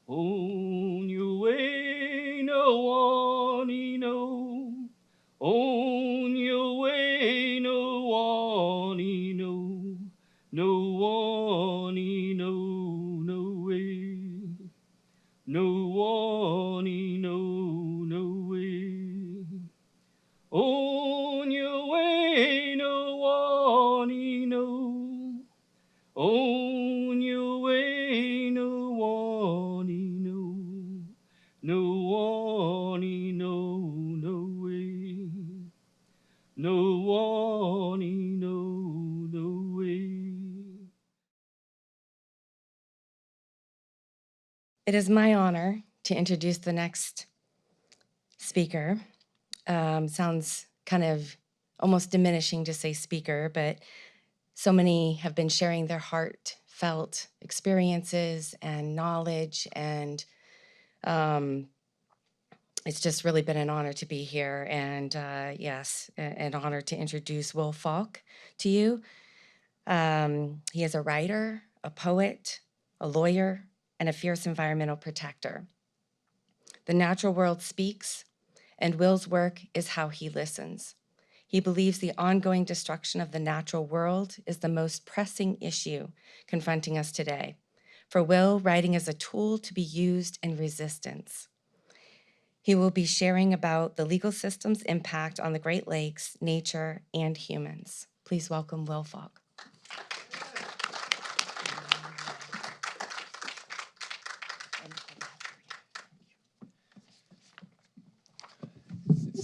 On your way, no one he know. On your way, no one he know. No one he know, no way. No one he know, no way. On your way, no one he know. On your way, no one he know. No one he know, no way. No one he know, no way. It is my honor to introduce the next speaker. Sounds kind of almost diminishing to say speaker, but so many have been sharing their heartfelt experiences and knowledge, and it's just really been an honor to be here. And yes, an honor to introduce Will Falk to you. He is a writer, a poet, a lawyer, and a fierce environmental protector. The natural world speaks, and Will's work is how he listens. He believes the ongoing destruction of the natural world is the most pressing issue confronting us today. For Will, writing is a tool to be used in resistance. He will be sharing about the legal system's impact on the Great Lakes, nature, and humans. Please welcome Will Falk.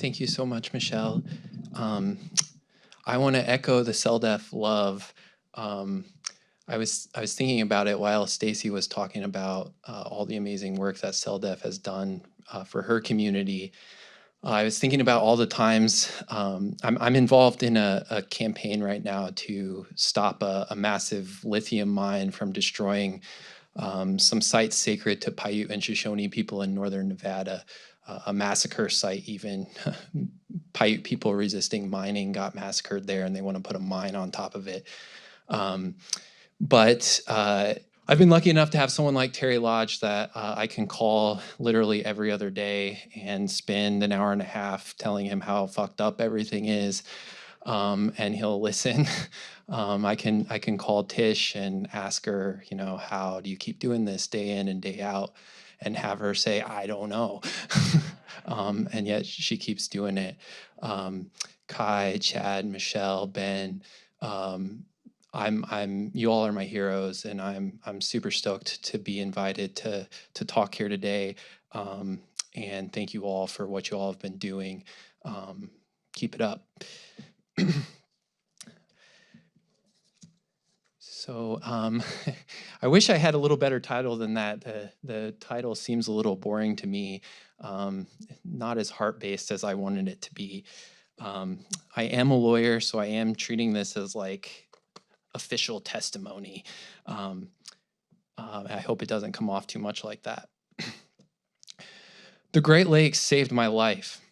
Thank you so much, Michelle. I want to echo the CELDF love. I was thinking about it while Stacy was talking about all the amazing work that CELDF has done for her community. I was thinking about all the times I'm involved in a campaign right now to stop a massive lithium mine from destroying some sites sacred to Paiute and Shoshone people in northern Nevada. A massacre site even. Paiute people resisting mining got massacred there, and they want to put a mine on top of it. But I've been lucky enough to have someone like Terry Lodge that I can call literally every other day and spend an hour and a half telling him how fucked up everything is, and he'll listen. I can call Tish and ask her, you know, how do you keep doing this day in and day out, and have her say, I don't know. And yet she keeps doing it. Kai, Chad, Michelle, Ben, you all are my heroes, and I'm super stoked to be invited to talk here today. And thank you all for what you all have been doing. Keep it up. So I wish I had a little better title than that. The title seems a little boring to me, not as heart-based as I wanted it to be. I am a lawyer, so I am treating this as like official testimony. I hope it doesn't come off too much like that. The Great Lakes saved my life.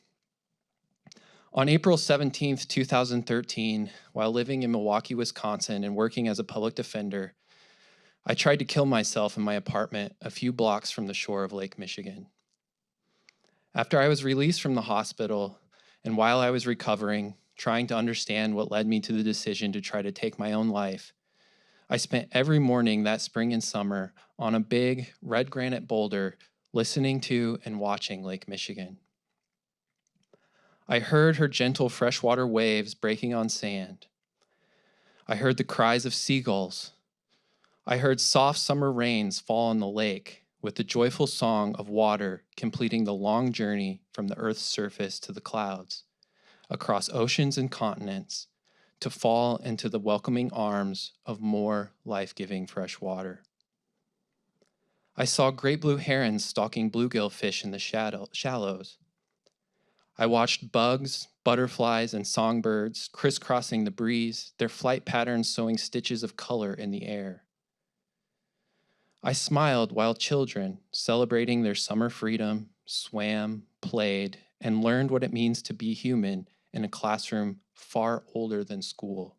On April 17th, 2013, while living in Milwaukee, Wisconsin, and working as a public defender, I tried to kill myself in my apartment a few blocks from the shore of Lake Michigan. After I was released from the hospital, and while I was recovering, trying to understand what led me to the decision to try to take my own life, I spent every morning that spring and summer on a big red granite boulder listening to and watching Lake Michigan. I heard her gentle freshwater waves breaking on sand. I heard the cries of seagulls. I heard soft summer rains fall on the lake with the joyful song of water completing the long journey from the earth's surface to the clouds, across oceans and continents, to fall into the welcoming arms of more life-giving fresh water. I saw great blue herons stalking bluegill fish in the shallows. I watched bugs, butterflies, and songbirds crisscrossing the breeze, their flight patterns sewing stitches of color in the air. I smiled while children, celebrating their summer freedom, swam, played, and learned what it means to be human in a classroom far older than school.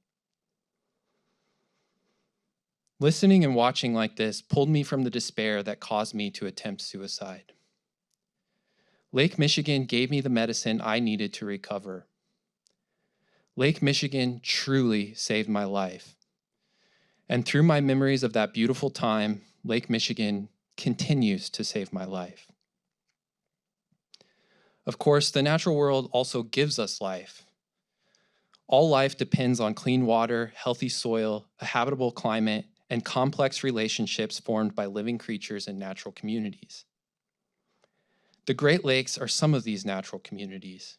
Listening and watching like this pulled me from the despair that caused me to attempt suicide. Lake Michigan gave me the medicine I needed to recover. Lake Michigan truly saved my life. And through my memories of that beautiful time, Lake Michigan continues to save my life. Of course, the natural world also gives us life. All life depends on clean water, healthy soil, a habitable climate, and complex relationships formed by living creatures and natural communities. The Great Lakes are some of these natural communities.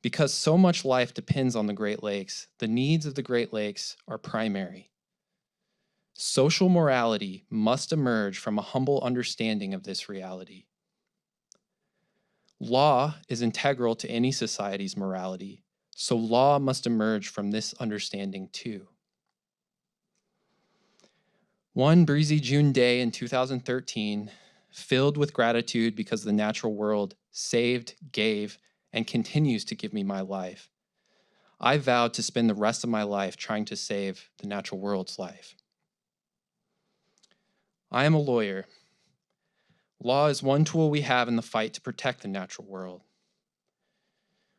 Because so much life depends on the Great Lakes, the needs of the Great Lakes are primary. Social morality must emerge from a humble understanding of this reality. Law is integral to any society's morality, so law must emerge from this understanding too. One breezy June day in 2013, filled with gratitude because the natural world saved, gave, and continues to give me my life, I vowed to spend the rest of my life trying to save the natural world's life. I am a lawyer. Law is one tool we have in the fight to protect the natural world.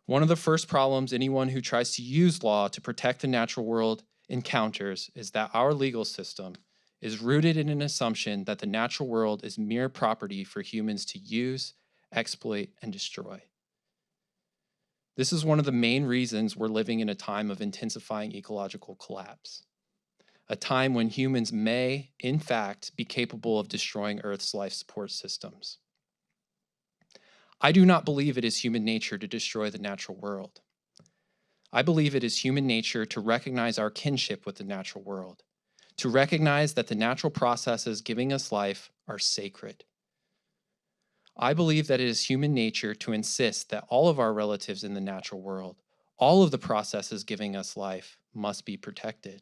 One of the first problems anyone who tries to use law to protect the natural world encounters is that our legal system is rooted in an assumption that the natural world is mere property for humans to use, exploit, and destroy. This is one of the main reasons we're living in a time of intensifying ecological collapse, a time when humans may, in fact, be capable of destroying Earth's life support systems. I do not believe it is human nature to destroy the natural world. I believe it is human nature to recognize our kinship with the natural world, to recognize that the natural processes giving us life are sacred. I believe that it is human nature to insist that all of our relatives in the natural world, all of the processes giving us life, must be protected.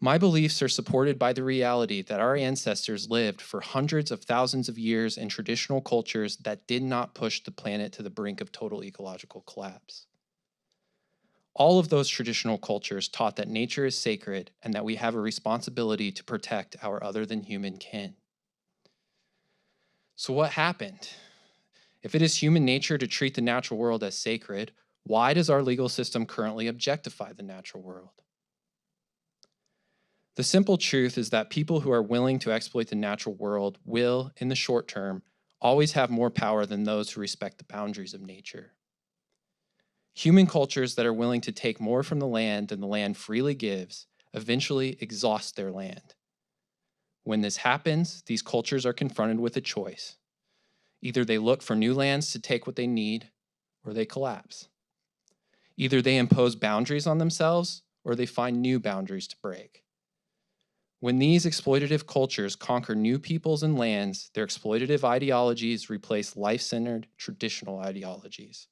My beliefs are supported by the reality that our ancestors lived for hundreds of thousands of years in traditional cultures that did not push the planet to the brink of total ecological collapse. All of those traditional cultures taught that nature is sacred and that we have a responsibility to protect our other than human kin. So what happened? If it is human nature to treat the natural world as sacred, why does our legal system currently objectify the natural world? The simple truth is that people who are willing to exploit the natural world will, in the short term, always have more power than those who respect the boundaries of nature. Human cultures that are willing to take more from the land than the land freely gives eventually exhaust their land. When this happens, these cultures are confronted with a choice. Either they look for new lands to take what they need, or they collapse. Either they impose boundaries on themselves, or they find new boundaries to break. When these exploitative cultures conquer new peoples and lands, their exploitative ideologies replace life-centered, traditional ideologies.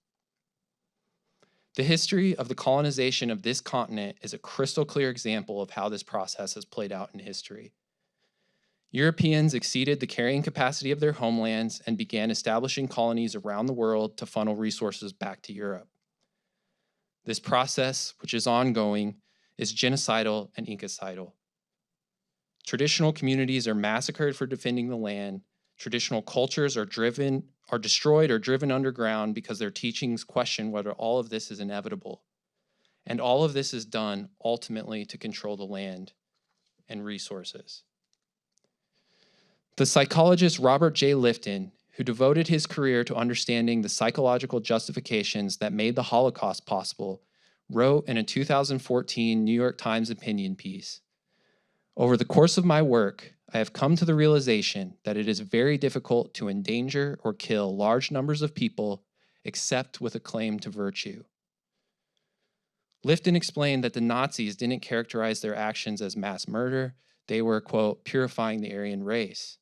The history of the colonization of this continent is a crystal clear example of how this process has played out in history. Europeans exceeded the carrying capacity of their homelands and began establishing colonies around the world to funnel resources back to Europe. This process, which is ongoing, is genocidal and ecocidal. Traditional communities are massacred for defending the land. Traditional cultures are destroyed or driven underground because their teachings question whether all of this is inevitable. And all of this is done ultimately to control the land and resources. The psychologist Robert J. Lifton, who devoted his career to understanding the psychological justifications that made the Holocaust possible, wrote in a 2014 New York Times opinion piece, "Over the course of my work, I have come to the realization that it is very difficult to endanger or kill large numbers of people except with a claim to virtue." Lifton explained that the Nazis didn't characterize their actions as mass murder. They were, quote, purifying the Aryan race,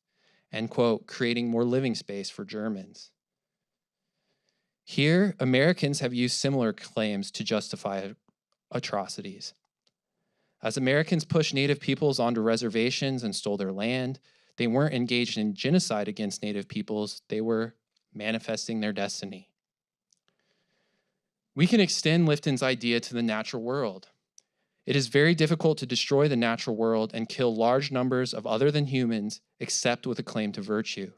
and, quote, creating more living space for Germans. Here, Americans have used similar claims to justify atrocities. As Americans pushed Native peoples onto reservations and stole their land, they weren't engaged in genocide against Native peoples, they were manifesting their destiny. We can extend Lifton's idea to the natural world. It is very difficult to destroy the natural world and kill large numbers of other than humans, except with a claim to virtue.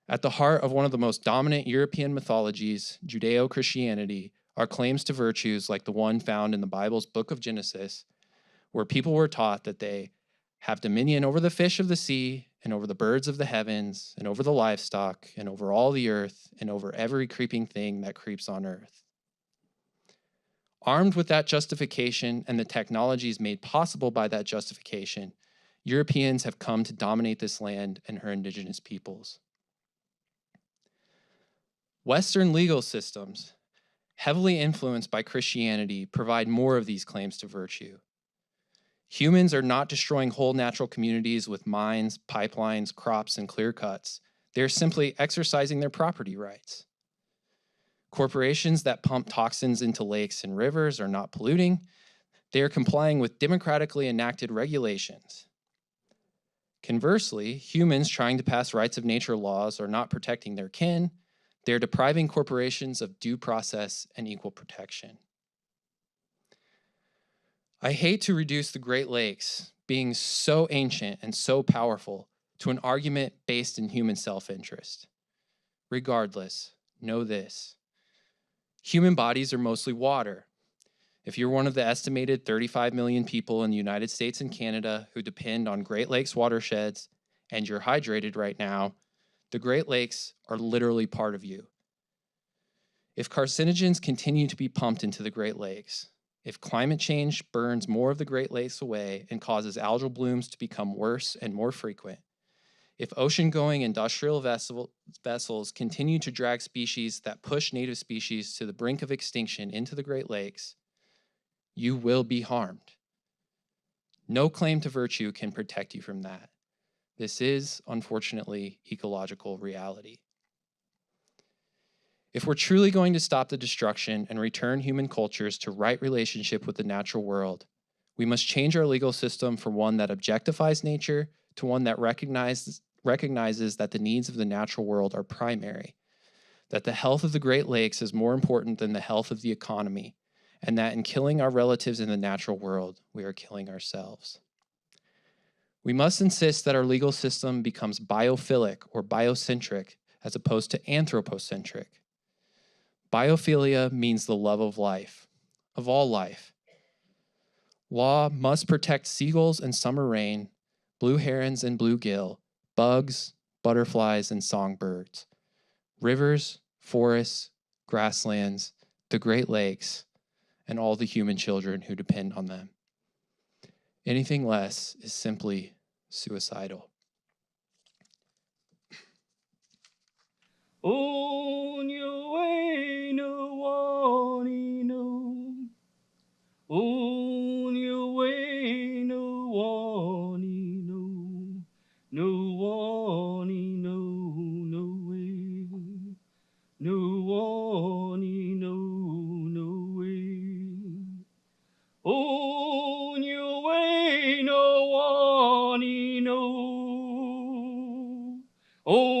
At the heart of one of the most dominant European mythologies, Judeo-Christianity, are claims to virtues like the one found in the Bible's book of Genesis, where people were taught that they have dominion over the fish of the sea and over the birds of the heavens and over the livestock and over all the earth and over every creeping thing that creeps on earth. Armed with that justification and the technologies made possible by that justification, Europeans have come to dominate this land and her indigenous peoples. Western legal systems, heavily influenced by Christianity, provide more of these claims to virtue. Humans are not destroying whole natural communities with mines, pipelines, crops, and clear cuts. They're simply exercising their property rights. Corporations that pump toxins into lakes and rivers are not polluting. They are complying with democratically enacted regulations. Conversely, humans trying to pass rights of nature laws are not protecting their kin. They're depriving corporations of due process and equal protection. I hate to reduce the Great Lakes, being so ancient and so powerful, to an argument based in human self-interest. Regardless, know this. Human bodies are mostly water. If you're one of the estimated 35 million people in the United States and Canada who depend on Great Lakes watersheds, and you're hydrated right now, the Great Lakes are literally part of you. If carcinogens continue to be pumped into the Great Lakes, if climate change burns more of the Great Lakes away and causes algal blooms to become worse and more frequent, if ocean-going industrial vessels continue to drag species that push native species to the brink of extinction into the Great Lakes, you will be harmed. No claim to virtue can protect you from that. This is, unfortunately, ecological reality. If we're truly going to stop the destruction and return human cultures to right relationship with the natural world, we must change our legal system from one that objectifies nature to one that recognizes that the needs of the natural world are primary, that the health of the Great Lakes is more important than the health of the economy, and that in killing our relatives in the natural world, we are killing ourselves. We must insist that our legal system becomes biophilic or biocentric as opposed to anthropocentric. Biophilia means the love of life, of all life. Law must protect seagulls and summer rain, blue herons and bluegill, bugs, butterflies, and songbirds, rivers, forests, grasslands, the Great Lakes, and all the human children who depend on them. Anything less is simply suicidal. On your way, no one know. On your way, no one know. No one know, no way. No one know, no way. On your way, no one know. On